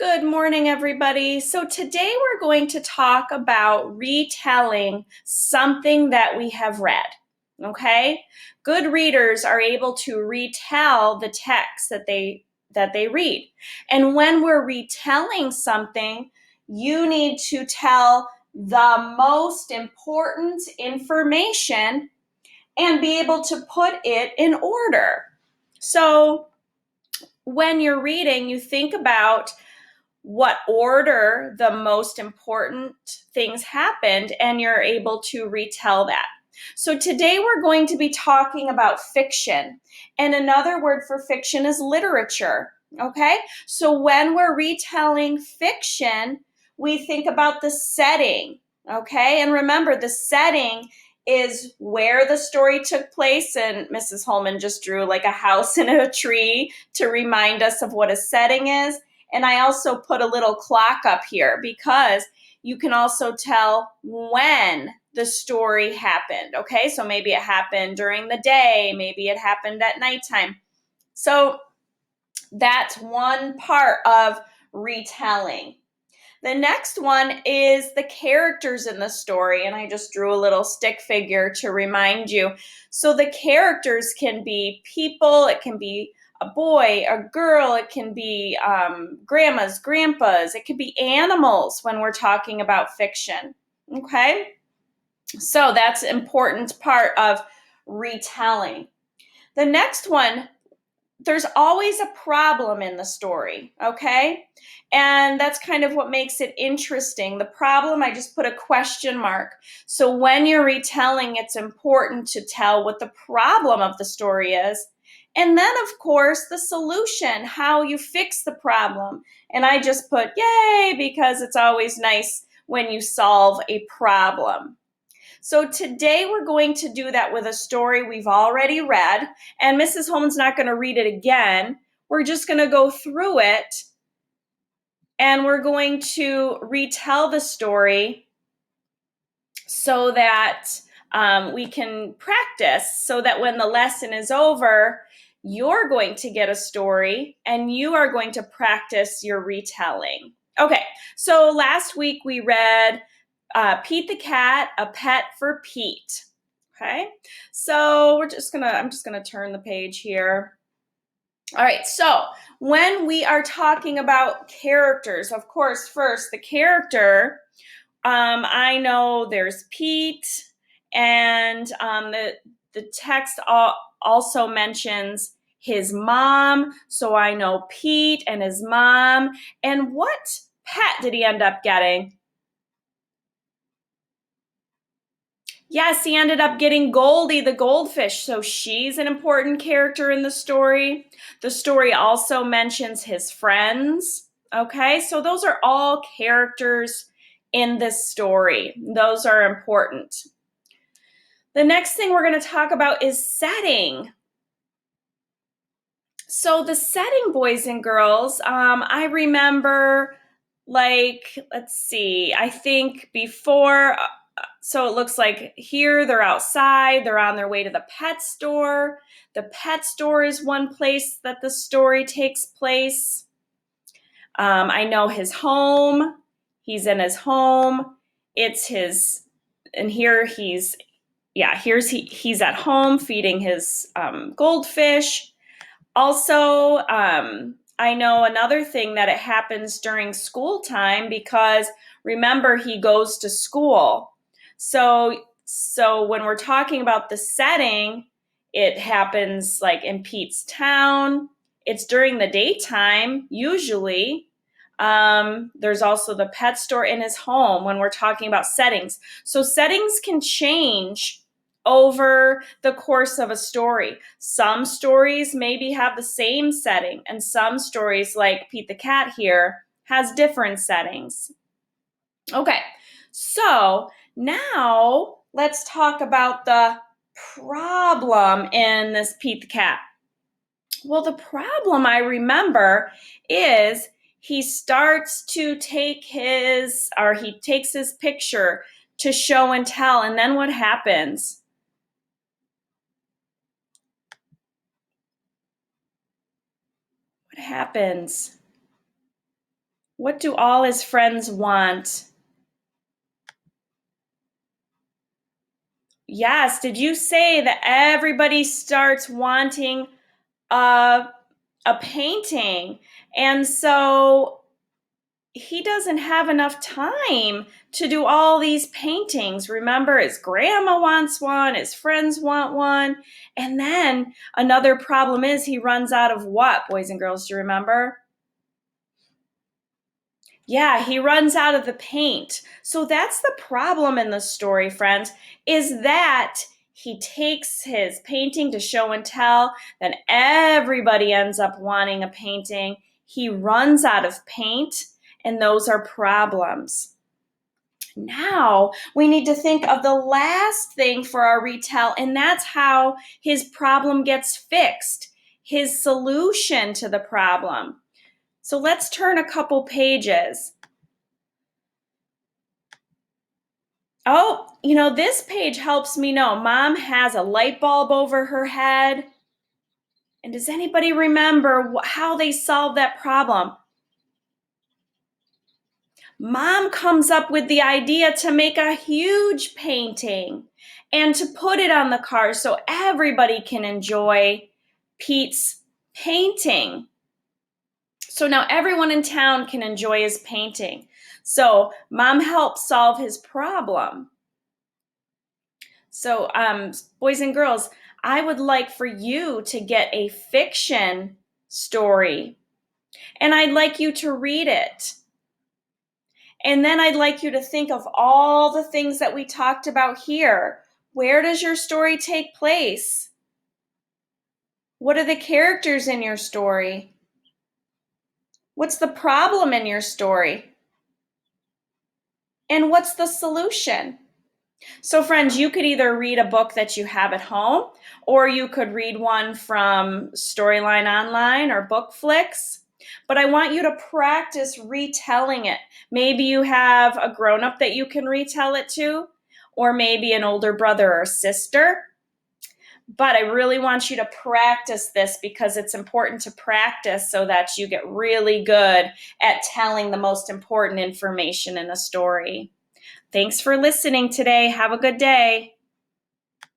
Good morning, everybody. So today we're going to talk about retelling something that we have read. Okay? Good readers are able to retell the text that they read. And when we're retelling something, you need to tell the most important information and be able to put it in order. So when you're reading, you think about what order the most important things happened, and you're able to retell that. So today we're going to be talking about fiction, and another word for fiction is literature. Okay, so when we're retelling fiction, we think about the setting. Okay, and remember, the setting is where the story took place, and Mrs. Holman just drew like a house and a tree to remind us of what a setting is. And I also put a little clock up here because you can also tell when the story happened. Okay, so maybe it happened during the day, maybe it happened at nighttime. So that's one part of retelling. The next one is the characters in the story, and I just drew a little stick figure to remind you. So the characters can be people, it can be a boy, a girl, it can be grandmas, grandpas, it could be animals when we're talking about fiction. Okay? So that's an important part of retelling. The next one, there's always a problem in the story, okay? And that's kind of what makes it interesting. The problem, I just put a question mark. So when you're retelling, it's important to tell what the problem of the story is. And then, of course, the solution, how you fix the problem. And I just put yay because it's always nice when you solve a problem. So today we're going to do that with a story we've already read, and Mrs. Holman's not going to read it again. We're just going to go through it, and we're going to retell the story so that we can practice, so that when the lesson is over, you're going to get a story and you are going to practice your retelling. Okay, so last week we read Pete the Cat, A Pet for Pete. Okay, so I'm just gonna turn the page here. All right, so when we are talking about characters, of course, first the character, I know there's Pete, and the text also mentions his mom, so I know Pete and his mom. And what pet did he end up getting? Yes, he ended up getting Goldie the goldfish, so she's an important character in the story. The story also mentions his friends. Okay, so those are all characters in this story. Those are important. The next thing we're going to talk about is setting. So the setting, boys and girls, I remember, like, let's see, I think before, so it looks like here they're outside, they're on their way to the pet store. The pet store is one place that the story takes place. I know his home, he's in his home, it's his, and here he's at home feeding his goldfish. Also, I know another thing that it happens during school time because remember he goes to school. So when we're talking about the setting, it happens like in Pete's town. It's during the daytime, usually. There's also the pet store in his home when we're talking about settings. So settings can change over the course of a story. Some stories maybe have the same setting, and some stories, like Pete the Cat here, has different settings. Okay, so now let's talk about the problem in this Pete the Cat. Well, the problem I remember is he starts to take he takes his picture to show and tell, and then what happens? What happens? What do all his friends want? Yes, did you say that everybody starts wanting a, a painting? And so he doesn't have enough time to do all these paintings. Remember, his grandma wants one, his friends want one. And then another problem is he runs out of what, boys and girls? Do you remember? Yeah, he runs out of the paint. So that's the problem in the story, friends, is that he takes his painting to show and tell, then everybody ends up wanting a painting. He runs out of paint, and those are problems. Now we need to think of the last thing for our retell, and that's how his problem gets fixed, his solution to the problem. So let's turn a couple pages. Oh, this page helps me know Mom has a light bulb over her head. And does anybody remember how they solved that problem? Mom comes up with the idea to make a huge painting and to put it on the car so everybody can enjoy Pete's painting. So now everyone in town can enjoy his painting. So Mom helped solve his problem. So, boys and girls, I would like for you to get a fiction story, and I'd like you to read it. And then I'd like you to think of all the things that we talked about here. Where does your story take place? What are the characters in your story? What's the problem in your story? And what's the solution? So, friends, you could either read a book that you have at home, or you could read one from Storyline Online or Bookflix. But I want you to practice retelling it. Maybe you have a grown-up that you can retell it to, or maybe an older brother or sister. But I really want you to practice this because it's important to practice so that you get really good at telling the most important information in a story. Thanks for listening today. Have a good day.